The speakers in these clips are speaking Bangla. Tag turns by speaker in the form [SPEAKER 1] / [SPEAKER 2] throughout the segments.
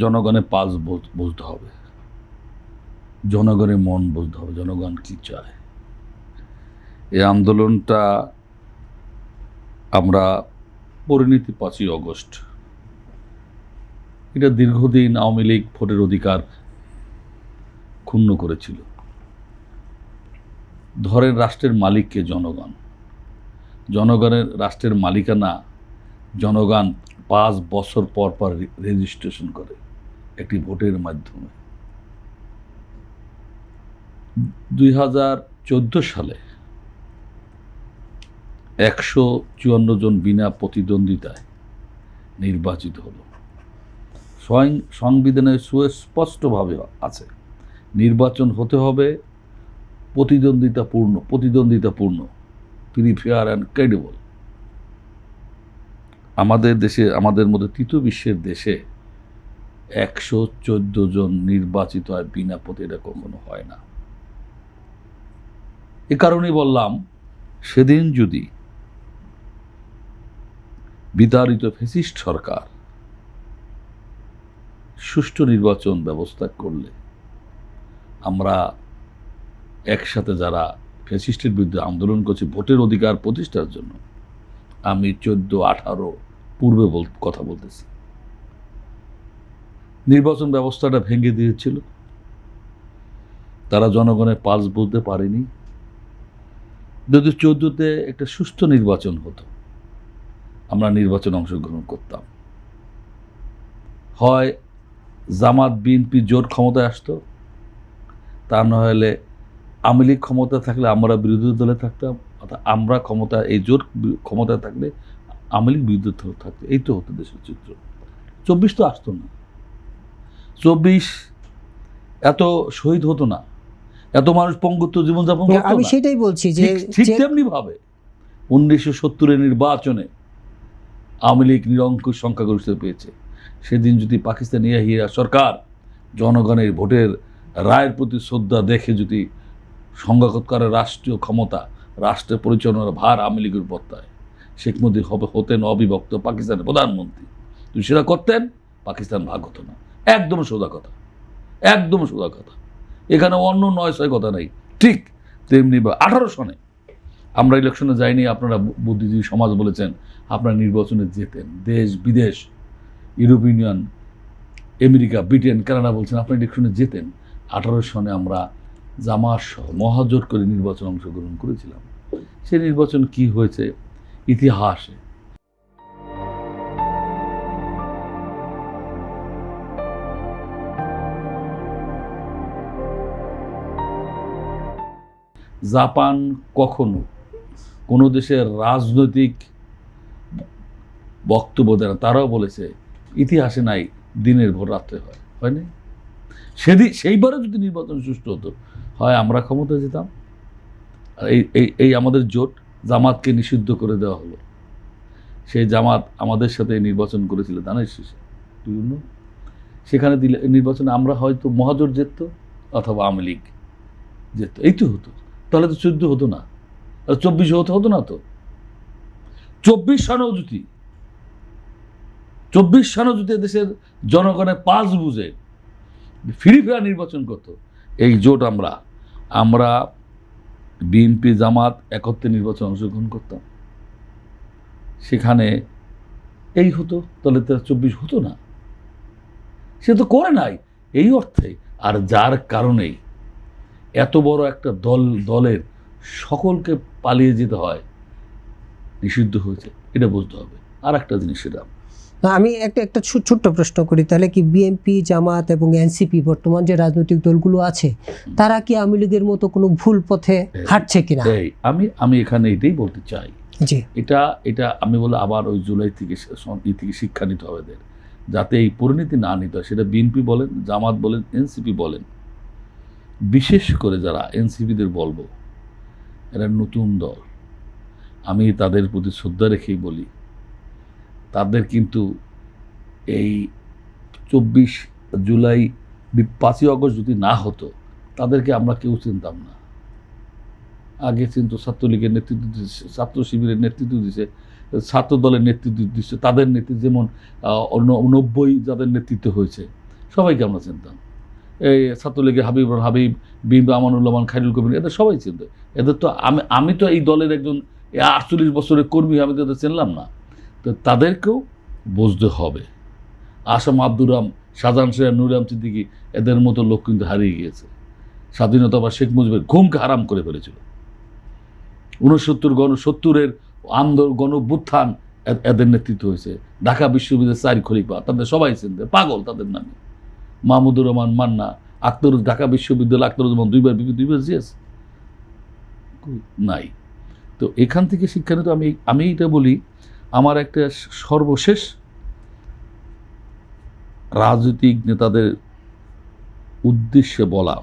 [SPEAKER 1] জনগণের পালস বুঝতে হবে, জনগণের মন বুঝতে হবে, জনগণ কি চায়। এই আন্দোলনটা আমরা পরিণতি 5ই অগস্ট। এটা দীর্ঘদিন আওয়ামী লীগ ভোটের অধিকার ক্ষুণ্ণ করেছিল। ধরেন রাষ্ট্রের মালিককে জনগণ, জনগণের রাষ্ট্রের মালিকানা জনগণ 5 বছর পর পর রেজিস্ট্রেশন করে একটি ভোটের মাধ্যমে। 2014 সালে 154 জন বিনা প্রতিদ্বন্দ্বিতায় নির্বাচিত হলো। সংবিধানে সুস্পষ্টভাবে আছে নির্বাচন হতে হবে প্রতিদ্বন্দ্বিতাপূর্ণ, ফ্রি, ফেয়ার অ্যান্ড ক্রেডিবল। আমাদের দেশে, আমাদের মধ্যে তৃতীয় বিশ্বের দেশে 114 জন নির্বাচিত হয় বিনা এটা কখনো হয় না। এ কারণেই বললাম, সেদিন যদি বিতাড়িত ফ্যাসিস্ট সরকার সুষ্ঠু নির্বাচন ব্যবস্থা করলে আমরা একসাথে যারা ফ্যাসিস্টের বিরুদ্ধে আন্দোলন করছি ভোটের অধিকার প্রতিষ্ঠার জন্য, আমি 14-18 পূর্বে কথা বলতেছি, নির্বাচন ব্যবস্থাটা ভেঙে দিয়েছিল। তারা জনগণের পালস বুঝতে পারেনি। যদি 14তে একটা সুস্থ নির্বাচন হতো, আমরা নির্বাচনে অংশগ্রহণ করতাম। হয় জামাত বিএনপি জোট ক্ষমতায় আসতো, তা না হলে আওয়ামী লীগ ক্ষমতায় থাকলে আমরা বিরোধী দলে থাকতাম, অর্থাৎ আমরা এই জোট ক্ষমতায় থাকলে আওয়ামী লীগ বিরোধী দলে থাকতো। এই তো হতো দেশের চিত্র। 24 তো আসতো না, 24 এত শহীদ হতো না, এত মানুষ পঙ্গুত্ব জীবনযাপন করতো না।
[SPEAKER 2] আমি সেটাই বলছি যে
[SPEAKER 1] ঠিক তেমনি ভাবে 1970-এর নির্বাচনে আওয়ামী লীগ নিরঙ্কুশ সংখ্যাগরিষ্ঠতা পেয়েছে। সেদিন যদি পাকিস্তানি ইয়াহিয়া সরকার জনগণের ভোটের রায়ের প্রতি শ্রদ্ধা দেখে যদি সংঘাত করে রাষ্ট্রীয় ক্ষমতা, রাষ্ট্রের পরিচালনার ভার আওয়ামী লীগের পত্তায়, শেখ মুজিব হতেন অবিভক্ত পাকিস্তানের প্রধানমন্ত্রী, তো সেটা করতেন, পাকিস্তান ভাগ হতো না। একদম সোজা কথা, একদম সোজা কথা। এখানে অন্য 9-6 কথা নাই। ঠিক তেমনি 18 সনে আমরা ইলেকশনে যাইনি, আপনারা বুদ্ধিজীবী সমাজ বলেছেন আপনারা নির্বাচনে যেতেন। দেশ বিদেশ, Europe union, America, Britain, Canada বলছেন আপনারা ইলেকশনে যেতেন। 18 সনে আমরা জামাত সহ মহাজোট করে নির্বাচনে অংশগ্রহণ করেছিলাম। সেই নির্বাচন কি হয়েছে ইতিহাসে জাপান কখনো কোনো দেশের রাজনৈতিক বক্তব্য দেয় না। তারাও বলেছে ইতিহাসে নাই দিনের ভোট রাত্রে হয়নি। সেইবারও যদি নির্বাচন সুষ্ঠু হতো, হয় আমরা ক্ষমতায় যেতাম, আর এই আমাদের জোট জামাতকে নিষিদ্ধ করে দেওয়া হলো। সেই জামাত আমাদের সাথে নির্বাচন করেছিল ধানের শীষে বিভিন্ন, সেখানে দিলে নির্বাচনে আমরা হয়তো মহাজোট যেত অথবা আওয়ামী লীগ যেত। এই তো হতো। তাহলে তো 14 হতো না, 24 হতো না। তো 24 সনেও যদি দেশের জনগণের পালস বুঝে ফ্রি ফেয়ার নির্বাচন করতো, এই জোট আমরা বিএনপি জামাত একত্রে নির্বাচন অংশগ্রহণ করতাম, সেখানে এই হতো, তাহলে তো 24 হতো না। সে তো করে নাই এই অর্থে। আর যার কারণেই এত বড় একটা দলের সকলকে পালিয়ে যেতে হয়, নিষিদ্ধ হয়েছে, এটা বুঝতে হবে। আর একটা জিনিস, সেটা
[SPEAKER 2] আমি একটা ছোট্ট প্রশ্ন করি, তাহলে কি বিএনপি, জামাত এবং এনসিপি বর্তমান যে রাজনৈতিক দলগুলো আছে, তারা কি আওয়ামী লীগের মতো কোনো ভুল পথে হাঁটছে কিনা?
[SPEAKER 1] আমি এখানে এটাই বলতে চাই।
[SPEAKER 2] জি,
[SPEAKER 1] এটা আমি বলে আবার ওই জুলাই থেকে শিক্ষা নিতে হবে এদের, যাতে এই পরিণতি না নিতে হয়। সেটা বিএনপি বলেন, জামাত বলেন, এনসিপি বলেন। বিশেষ করে যারা এনসিপিদের বলবো, এরা নতুন দল, আমি তাদের প্রতি শ্রদ্ধা রেখেই বলি, তাদের কিন্তু এই 24 জুলাই 5ই অগস্ট যদি না হতো, তাদেরকে আমরা কেউ চিনতাম না। আগে কিন্তু ছাত্রলীগের নেতৃত্ব দিচ্ছে, ছাত্র শিবিরের নেতৃত্ব দিচ্ছে, ছাত্র দলের নেতৃত্ব দিচ্ছে, তাদের নেতৃত্ব যেমন 90 যাদের নেতৃত্ব হয়েছে, সবাইকে আমরা চিনতাম। এই ছাত্রলীগের হাবিব, বিএনপি আমানুল্লাহমান, খায়রুল কবির, এদের সবাই চিনত। এদের তো আমি তো এই দলের একজন 48 বছরের কর্মী, আমি তো এদের চিনলাম না। তো তাদেরকেও বুঝতে হবে। আসাম আব্দুর রহমান, শাহজাহান শাহ, নুরাম সিদ্দিকী, এদের মতো লোক কিন্তু হারিয়ে গিয়েছে। স্বাধীনতা বা শেখ মুজিবের ঘুমকে হারাম করে ফেলেছিল। 69 গণ-অভ্যুত্থান এদের নেতৃত্ব হয়েছে। ঢাকা বিশ্ববিদ্যালয়ের 4 খলিফা, তাদের সবাই চিনতে পাগল তাদের নামে। মাহমুদুর রহমান মান্না, ঢাকা বিশ্ববিদ্যালয় আখতারুজ্জামান 2বার দুইবার জিএস নাই। তো এখান থেকে শিক্ষা নিতে আমি এটা বলি, আমার একটা সর্বশেষ রাজনৈতিক নেতাদের উদ্দেশ্যে বলা,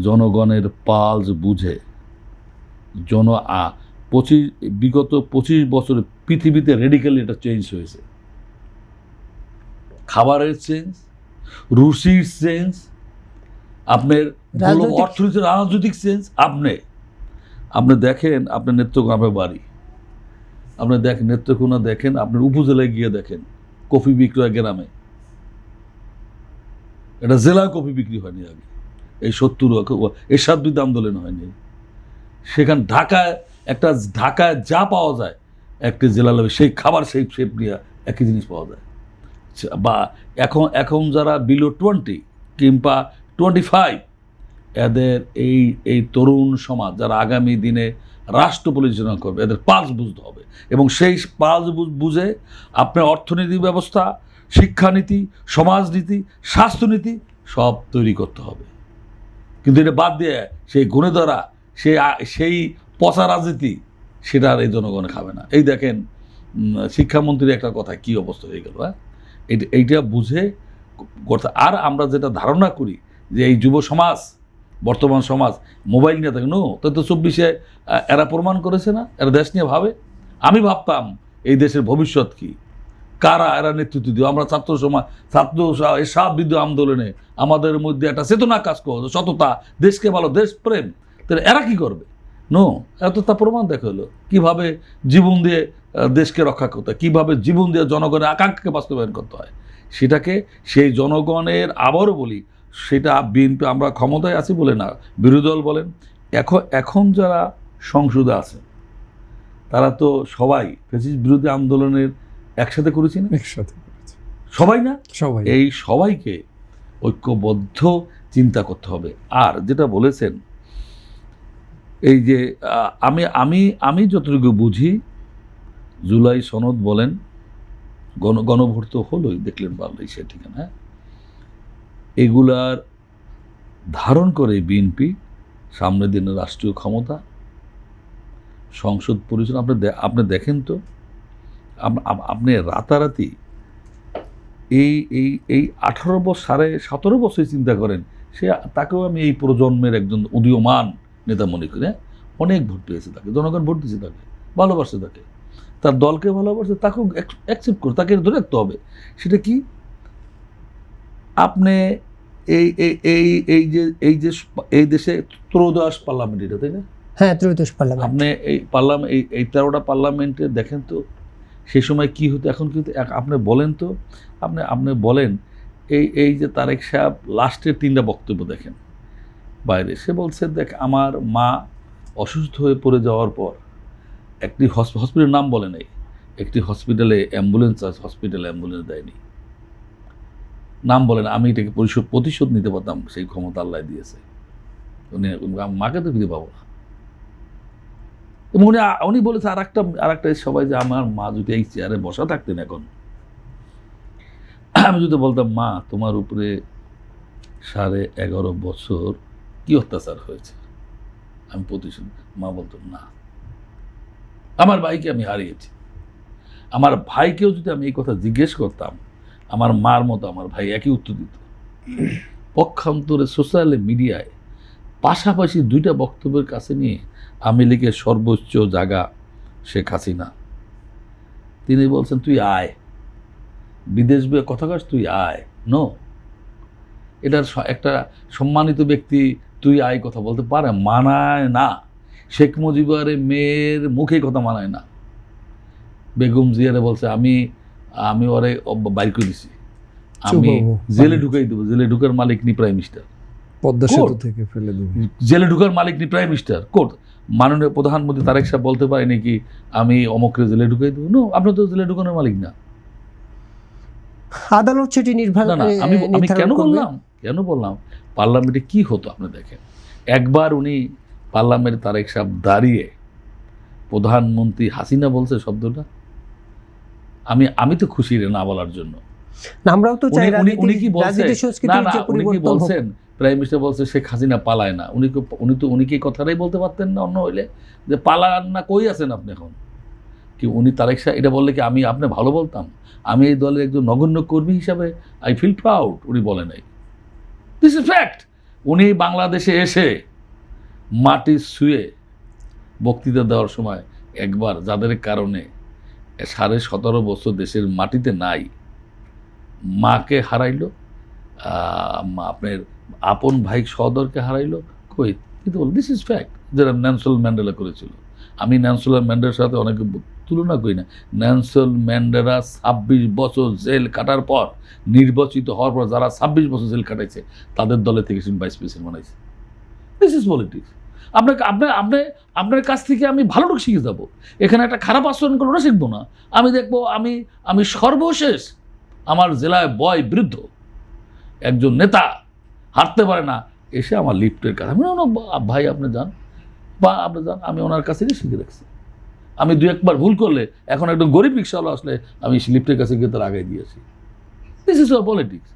[SPEAKER 1] জনগণের পালস বুঝে বিগত 25 বছরে পৃথিবীতে রেডিক্যালি এটা চেঞ্জ হয়েছে। খাবারের চেঞ্জ, রুচির চেঞ্জ, আপনার অর্থনীতির রাজনৈতিক চেঞ্জ। আপনি দেখেন, আপনার নেত্রকোনা বাড়ি, আপনি দেখেন নেত্রকোনা, দেখেন আপনার উপজেলায় গিয়ে দেখেন কফি বিক্রয় গ্রামে, এটা জেলায় কফি বিক্রি হয়নি আগে, এই 70 এরশাদ বিরোধী আন্দোলন হয়নি। সেখানে ঢাকায় যা পাওয়া যায় একটি জেলা লেভেল সেই খাবার সেই শেপ নিয়ে একই জিনিস পাওয়া যায়। বা এখন যারা বিলো 20 কিংবা 25, এদের এই তরুণ সমাজ যারা আগামী দিনে রাষ্ট্র পরিচালনা করবে, এদের পালস বুঝতে হবে। এবং সেই পালস বুঝে আপনার অর্থনীতি ব্যবস্থা, শিক্ষানীতি, সমাজনীতি, স্বাস্থ্যনীতি সব তৈরি করতে হবে। কিন্তু এটা বাদ দিয়ে সেই গুণে ধরা, সেই পচা রাজনীতি, সেটা আর এই জনগণে খাবে না। এই দেখেন শিক্ষামন্ত্রীর একটা কথা কি অবস্থা হয়ে গেল। এইটা বুঝে করতে। আর আমরা যেটা ধারণা করি যে এই যুব সমাজ, বর্তমান সমাজ মোবাইল নিয়ে থাকে, তো 24-এ এরা প্রমাণ করেছে না, এরা দেশ নিয়ে ভাবে। আমি ভাবতাম এই দেশের ভবিষ্যৎ কি, কারা এরা নেতৃত্ব দিও। আমরা ছাত্র এরশাদ বিরোধী আন্দোলনে আমাদের মধ্যে একটা চেতনা কাজ করো, সততা, দেশকে ভালো, দেশপ্রেম, তাহলে এরা কি করবে? এত তা প্রমাণ দেখা হলো কীভাবে জীবন দিয়ে দেশকে রক্ষা করতে হয়, কীভাবে জীবন দিয়ে জনগণের আকাঙ্ক্ষাকে বাস্তবায়ন করতে হয়। সেটাকে সেই জনগণের, আবারও বলি, সেটা বিএনপি আমরা ক্ষমতায় আছি বলে না, বিরোধী দল বলেন, এখন যারা সংসদে আছেন তারা তো সবাই ফ্যাসিস্ট বিরোধী আন্দোলনের একসাথে করেছি না, সবাই না, সবাই। এই সবাইকে ঐক্যবদ্ধ চিন্তা করতে হবে। আর যেটা বলেছেন, এই যে আমি যতটুকু বুঝি, জুলাই সনদ বলেন, গণভোট তো হলোই, দেখলেন পারলেই সে ঠিকানা, এগুলার ধারণ করে বিএনপি সামনের দিনে রাষ্ট্রীয় ক্ষমতা, সংসদ পরিচালনা। আপনি দেখেন তো, আপনি রাতারাতি এই 17 বছর চিন্তা করেন, তাকেও আমি এই প্রজন্মের একজন উদীয়মান নেতা মনে করি। অনেক ভোট পেয়েছে তাকে, জনগণ ভোট দিয়েছে তাকে, ভালোবাসে তাকে, তার দলকে ভালোবাসে, তাকেও অ্যাকসেপ্ট করে, তাকে ধরে রাখতে হবে। সেটা কি, আপনি এই দেশে 13 পার্লামেন্ট, এটা তাই না?
[SPEAKER 2] হ্যাঁ, 13 পার্লামেন্ট। আপনি
[SPEAKER 1] এই পার্লামেন্ট, এই 13টা পার্লামেন্টে দেখেন তো সেই সময় কি হতো, এখন কিন্তু আপনি বলেন তো, আপনি বলেন এই যে তারেক সাহেব লাস্টের 3টা বক্তব্য দেখেন বাইরে, সে বলছে, দেখ আমার মা অসুস্থ হয়ে পড়ে যাওয়ার পর একটি হসপিটালের নাম বলে নেই, একটি হসপিটালে অ্যাম্বুলেন্স আছে, হসপিটালে অ্যাম্বুলেন্স দেয়নি, নাম বলেন। আমি এটাকে প্রতিশোধ নিতে পারতাম, সেই ক্ষমতা আল্লাহ দিয়েছে, মাকে তো ফিরে পাবো না। এবং উনি বলেছে আর একটা সবাই, যে আমার মা যদি এই চেয়ারে বসা থাকতেন এখন, আমি যদি বলতাম, মা তোমার উপরে 11.5 বছর কি অত্যাচার হয়েছে, আমি প্রতিশোধ, মা বলতো না, আমার ভাইকে আমি হারিয়েছি। আমার ভাইকেও যদি আমি এই কথা জিজ্ঞেস করতাম, আমার মার মতো আমার ভাই একই উত্তর দিত। পক্ষান্তরে সোশ্যাল মিডিয়ায় পাশাপাশি 2টা বক্তব্যের কাছে নিয়ে আওয়ামী লীগের সর্বোচ্চ জায়গা শেখ হাসিনা, তিনি বলছেন তুই আয়, বিদেশ বয়ে কথা কাজ, তুই আয়। এটার একটা সম্মানিত ব্যক্তি তুই আয় কথা বলতে পারে? মানায় না। শেখ মুজিবের মেয়ের মুখে কথা মানায় না। বেগম জিয়ারে বলছে আমি ওরে বাইর করে দিছি, আমি
[SPEAKER 3] চুপাবো।
[SPEAKER 1] জেলে ঢুকাই দেবো, জেলে ঢুকার মালিক নি প্রাইম মিনিস্টার,
[SPEAKER 3] পদ্মা সেতু
[SPEAKER 1] কোর্ট।
[SPEAKER 3] থেকে ফেলে দেবে।
[SPEAKER 1] জেলে ঢুকার মালিক নি প্রাইম মিনিস্টার, কোর্ট। মাননীয় প্রধানমন্ত্রী তারেক সাহেব বলতে পারে নাকি আমি অমকরে জেলে ঢুকাই দেবো? নো, আপনি তো জেলে ঢুকানোর মালিক না।
[SPEAKER 2] আদালত সেটি
[SPEAKER 1] না না, আমি কেন বললাম পার্লামেন্টে কি হতো আপনি দেখেন, একবার উনি পার্লামেন্টে তারেক সাহেব দাঁড়িয়ে প্রধানমন্ত্রী হাসিনা বলছে শব্দটা, আমি তো খুশি রে না বলার জন্য।
[SPEAKER 2] আমরাও তো চাই
[SPEAKER 1] উনি কি বলছে,
[SPEAKER 2] রাজনীতি
[SPEAKER 1] না
[SPEAKER 2] সংস্কৃতির
[SPEAKER 1] না
[SPEAKER 2] যে
[SPEAKER 1] উনি কি
[SPEAKER 2] পরিবর্তন হোক।
[SPEAKER 1] বলছেন, প্রাইম মিনিস্টার বলছে শেখ হাসিনা পালায় না, উনি কি কথাটাই বলতে পারতেন না অন্য হইলে, যে পালান না, কই আছেন আপনি এখন? কি উনি তারেক সাহেব এটা বললে কি আমি আপনি ভালো বলতাম? আমি এই দলের একজন নগণ্য কর্মী হিসাবে আই ফিল প্রাউড। উনি বলে নাই, দিস ইজ ফ্যাক্ট। উনি বাংলাদেশে এসে মাটি ছুঁয়ে বক্তৃতা দেওয়ার সময় একবার যাদের কারণে 17.5 বছর দেশের মাটিতে নাই, মাকে হারাইলো, আপনার আপন ভাই সহদরকে হারাইলো, কই কিন্তু বল, দিস ইজ ফ্যাক্ট, যেটা নেলসন ম্যান্ডেলা করেছিল। আমি নেলসন ম্যান্ডেলার সাথে অনেকে তুলনা করি না। নেলসন ম্যান্ডেলা 26 বছর জেল কাটার পর, নির্বাচিত হওয়ার পর যারা 26 বছর জেল কাটাইছে তাদের দলে থেকে ভাইস প্রেসিডেন্ট বানাইছে। This is politics. আপনার কাছ থেকে আমি ভালোটুকু শিখে যাব, এখানে একটা খারাপ আচরণ করে ওটা শিখবো না। আমি দেখবো আমি সর্বশেষ আমার জেলায় বয় বৃদ্ধ একজন নেতা হাঁটতে পারে না, এসে আমার লিফটের কাছে, আমি ভাই আপনি যান, বা আপনি যান, আমি ওনার কাছে গিয়ে শিখে রাখছি। আমি 2-1 বার ভুল করলে এখন একদম গরিব রিক্সাওয়ালা আসলে আমি লিফটের কাছে গিয়ে তার আগে দিয়েছি। This is our politics.